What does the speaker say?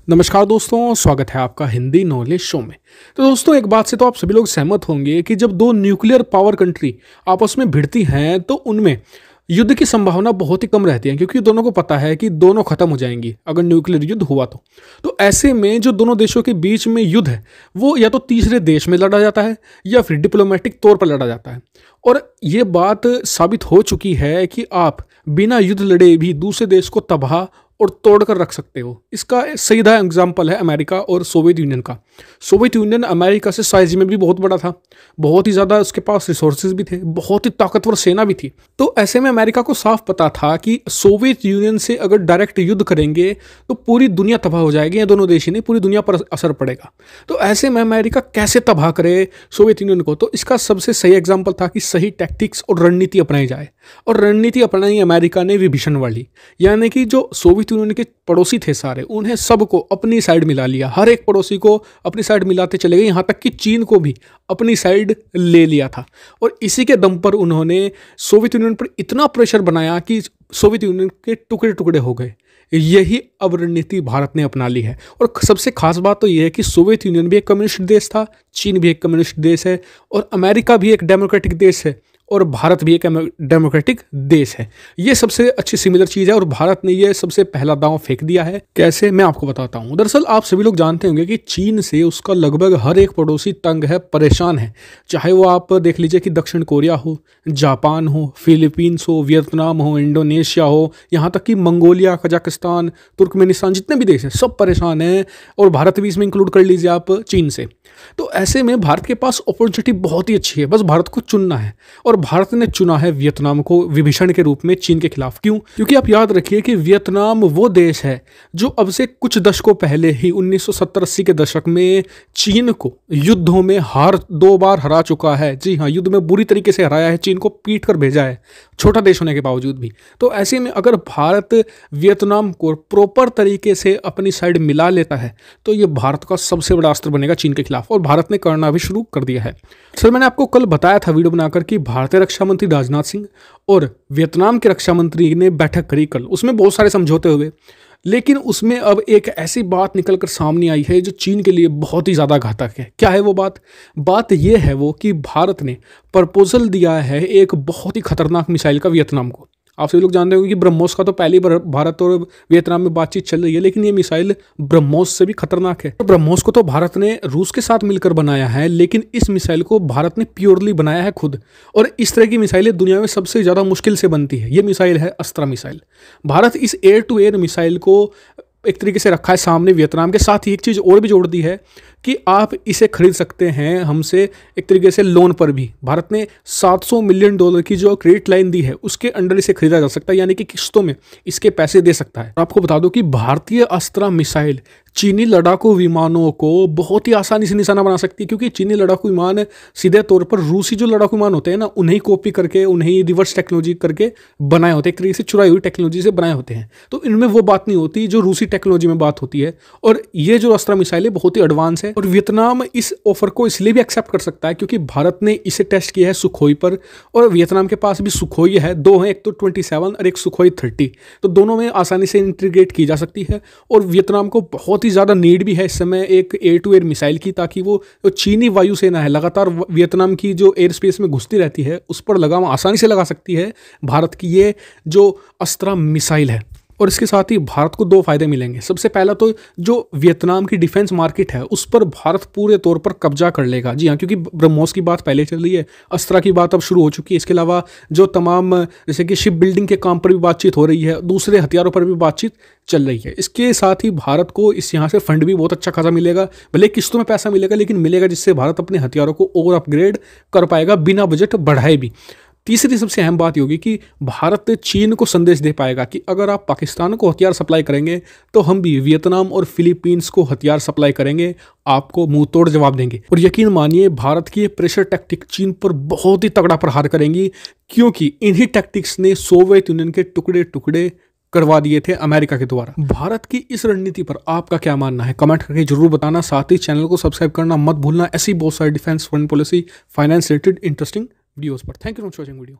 नमस्कार दोस्तों, स्वागत है आपका हिंदी नॉलेज शो में। तो दोस्तों, एक बात से तो आप सभी लोग सहमत होंगे कि जब दो न्यूक्लियर पावर कंट्री आपस में भिड़ती हैं तो उनमें युद्ध की संभावना बहुत ही कम रहती है, क्योंकि दोनों को पता है कि दोनों खत्म हो जाएंगी अगर न्यूक्लियर युद्ध हुआ तो ऐसे में जो दोनों देशों के बीच में युद्ध है वो या तो तीसरे देश में लड़ा जाता है या फिर डिप्लोमेटिक तौर पर लड़ा जाता है। और ये बात साबित हो चुकी है कि आप बिना युद्ध लड़े भी दूसरे देश को तबाह और तोड़ कर रख सकते हो। इसका सीधा एग्जाम्पल है अमेरिका और सोवियत यूनियन का। सोवियत यूनियन अमेरिका से साइज में भी बहुत बड़ा था, बहुत ही ज़्यादा उसके पास रिसोर्सेज भी थे, बहुत ही ताकतवर सेना भी थी। तो ऐसे में अमेरिका को साफ पता था कि सोवियत यूनियन से अगर डायरेक्ट युद्ध करेंगे तो पूरी दुनिया तबाह हो जाएगी, या दोनों देश ही नहीं पूरी दुनिया पर असर पड़ेगा। तो ऐसे में अमेरिका कैसे तबाह करे सोवियत यूनियन को, तो इसका सबसे सही एग्जाम्पल था कि सही टैक्टिक्स और रणनीति अपनाई जाए। और रणनीति अपनाई अमेरिका ने विभीषण वाली, यानी कि जो सोवियत यूनियन के पड़ोसी थे सारे, उन्हें सबको अपनी साइड मिला लिया। हर एक पड़ोसी को अपनी साइड मिलाते चले गए, यहाँ तक कि चीन को भी अपनी साइड ले लिया था। और इसी के दम पर उन्होंने सोवियत यूनियन पर इतना प्रेशर बनाया कि सोवियत यूनियन के टुकड़े टुकड़े हो गए। यही अब रणनीति भारत ने अपना ली है। और सबसे खास बात तो यह है कि सोवियत यूनियन भी एक कम्युनिस्ट देश था, चीन भी एक कम्युनिस्ट देश है, और अमेरिका भी एक डेमोक्रेटिक देश है, और भारत भी एक डेमोक्रेटिक देश है। ये सबसे अच्छी सिमिलर चीज़ है, और भारत ने ये सबसे पहला दांव फेंक दिया है। कैसे, मैं आपको बताता हूँ। दरअसल आप सभी लोग जानते होंगे कि चीन से उसका लगभग हर एक पड़ोसी तंग है, परेशान है। चाहे वो आप देख लीजिए कि दक्षिण कोरिया हो, जापान हो, फिलीपींस हो, वियतनाम हो, इंडोनेशिया हो, यहाँ तक कि मंगोलिया, कजाकिस्तान, तुर्कमेनिस्तान, जितने भी देश हैं सब परेशान हैं, और भारत भी इसमें इंक्लूड कर लीजिए आप चीन से। तो ऐसे में भारत के पास अपॉर्चुनिटी बहुत ही अच्छी है, बस भारत को चुनना है। और भारत ने चुना है वियतनाम को विभीषण के रूप में चीन के खिलाफ। क्यों? क्योंकि आप याद रखिए कि वियतनाम वो देश है जो अब से कुछ दशकों पहले ही 1970-80 के दशक में चीन को युद्धों में 2 बार हरा चुका है। जी हाँ, युद्ध में बुरी तरीके से हराया है, चीन को पीट कर भेजा है, छोटा देश होने के बावजूद भी। तो ऐसे में अगर भारत वियतनाम को प्रॉपर तरीके से अपनी साइड मिला लेता है तो ये भारत का सबसे बड़ा अस्त्र बनेगा चीन के खिलाफ, और भारत ने करना भी शुरू कर दिया है। सर, मैंने आपको कल बताया था वीडियो बनाकर कि भारतीय रक्षा मंत्री राजनाथ सिंह और वियतनाम के रक्षा मंत्री ने बैठक करी कल। उसमें बहुत सारे समझौते हुए, लेकिन उसमें अब एक ऐसी बात निकलकर सामने आई है जो चीन के लिए बहुत ही ज़्यादा घातक है। क्या है वो बात यह है वो कि भारत ने प्रपोजल दिया है एक बहुत ही खतरनाक मिसाइल का वियतनाम को। आप सभी लोग जानते होंगे कि ब्रह्मोस का तो पहले ही भारत और वियतनाम में बातचीत चल रही है, लेकिन ये मिसाइल ब्रह्मोस से भी खतरनाक है। ब्रह्मोस को तो भारत ने रूस के साथ मिलकर बनाया है, लेकिन इस मिसाइल को भारत ने प्योरली बनाया है खुद। और इस तरह की मिसाइलें दुनिया में सबसे ज़्यादा मुश्किल से बनती है। ये मिसाइल है अस्त्रा मिसाइल। भारत इस एयर टू एयर मिसाइल को एक तरीके से रखा है सामने वियतनाम के। साथ ही एक चीज़ और भी जोड़ दी है कि आप इसे खरीद सकते हैं हमसे एक तरीके से लोन पर भी। भारत ने $700 मिलियन की जो क्रेडिट लाइन दी है उसके अंडर इसे खरीदा जा सकता है, यानी कि किस्तों में इसके पैसे दे सकता है। आपको बता दो कि भारतीय अस्त्रा मिसाइल चीनी लड़ाकू विमानों को बहुत ही आसानी से निशाना बना सकती है, क्योंकि चीनी लड़ाकू विमान सीधे तौर पर रूसी जो लड़ाकू विमान होते हैं ना, उन्हें कॉपी करके, उन्हें रिवर्स टेक्नोलॉजी करके बनाए होते हैं, एक तरीके से चुराई हुई टेक्नोलॉजी से बनाए होते हैं। तो इनमें वो बात नहीं होती जो रूसी टेक्नोलॉजी में बात होती है। और ये जो अस्त्रा मिसाइल है बहुत ही एडवांस है, और वियतनाम इस ऑफर को इसलिए भी एक्सेप्ट कर सकता है क्योंकि भारत ने इसे टेस्ट किया है सुखोई पर, और वियतनाम के पास भी सुखोई है। 2 हैं, एक तो 27 और एक सुखोई 30। तो दोनों में आसानी से इंटीग्रेट की जा सकती है। और वियतनाम को बहुत ही ज़्यादा नीड भी है इस समय एक एयर टू एयर मिसाइल की, ताकि वो चीनी वायुसेना है लगातार वियतनाम की जो एयर स्पेस में घुसती रहती है उस पर लगाम आसानी से लगा सकती है भारत की ये जो अस्त्रा मिसाइल है। और इसके साथ ही भारत को 2 फायदे मिलेंगे। सबसे पहला तो जो वियतनाम की डिफेंस मार्केट है उस पर भारत पूरे तौर पर कब्जा कर लेगा। जी हाँ, क्योंकि ब्रह्मोस की बात पहले चल रही है, अस्त्रा की बात अब शुरू हो चुकी है। इसके अलावा जो तमाम जैसे कि शिप बिल्डिंग के काम पर भी बातचीत हो रही है, दूसरे हथियारों पर भी बातचीत चल रही है। इसके साथ ही भारत को इस यहाँ से फंड भी बहुत अच्छा खासा मिलेगा, भले किस्तों में पैसा मिलेगा, लेकिन मिलेगा जिससे भारत अपने हथियारों को और अपग्रेड कर पाएगा बिना बजट बढ़ाए भी। तीसरी सबसे अहम बात होगी कि भारत चीन को संदेश दे पाएगा कि अगर आप पाकिस्तान को हथियार सप्लाई करेंगे तो हम भी वियतनाम और फिलीपींस को हथियार सप्लाई करेंगे, आपको मुंह तोड़ जवाब देंगे। और यकीन मानिए भारत की ये प्रेशर टैक्टिक चीन पर बहुत ही तगड़ा प्रहार करेंगी, क्योंकि इन्हीं टैक्टिक्स ने सोवियत यूनियन के टुकड़े टुकड़े करवा दिए थे अमेरिका के द्वारा। भारत की इस रणनीति पर आपका क्या मानना है, कमेंट करके जरूर बताना। साथ ही चैनल को सब्सक्राइब करना मत भूलना, ऐसी बहुत सारी defence, foreign policy, finance related interesting videos पर। Thank you for watching video.